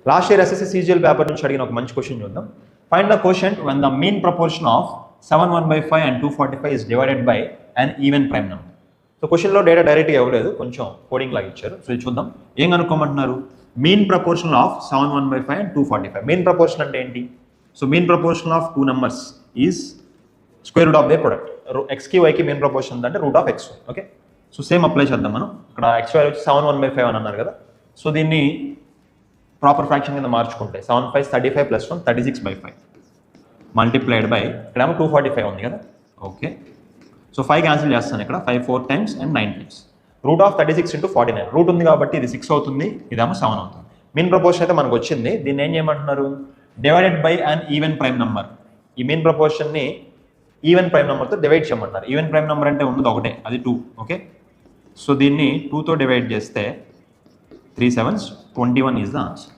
Last year SSC CGL paper నుంచి అడిగిన ఒక మంచి క్వశ్చన్ చూద్దాం. Find the question when the mean proportion of 7/1/5 and 245 is divided by an even prime number. So క్వశ్చన్లో data డైరెక్ట్గా ఇవ్వలేదు, కొంచెం కోడింగ్ లాగా ఇచ్చారు. సో ఇది చూద్దాం ఏం కనుక్కోమంటున్నారు. Mean proportion of 7/1/5 and 245. Mean proportion అంటే ఏంటి? So mean proportion of two numbers is square root of the product. ఎక్స్కి వైకి మీన్ ప్రపోర్షన్ అంటే root of X. Okay, so same apply చేద్దాం మనం. ఇక్కడ ఎక్స్ వై వచ్చి 7/1/5 అని అన్నారు కదా. సో దీన్ని ప్రాపర్ ఫ్రాక్షన్ కింద మార్చుకుంటే 7 5 35 + 1 36/5 మల్టిప్లైడ్ బై ఇక్కడేమో 245 ఉంది కదా. ఓకే, సో 5 క్యాన్సిల్ చేస్తాను ఇక్కడ. 5 4 times and 9 times. Root of 36 × 49. Root ఉంది కాబట్టి ఇది 6 అవుతుంది, ఇదేమో 7 అవుతుంది. మీన్ ప్రపోర్షన్ అయితే మనకు వచ్చింది. దీన్ని ఏం చేయమంటున్నారు? Divided by an even prime number. ఈ మీన్ ప్రపోర్షన్ని ఈవెన్ ప్రైమ్ నెంబర్తో డివైడ్ చేయమంటారు. ఈవెన్ ప్రైమ్ నెంబర్ అంటే ఉన్నది ఒకటే, అది 2. ఓకే, సో దీన్ని 2తో డివైడ్ చేస్తే 3 7s 21 ఈజ్ ద ఆన్సర్.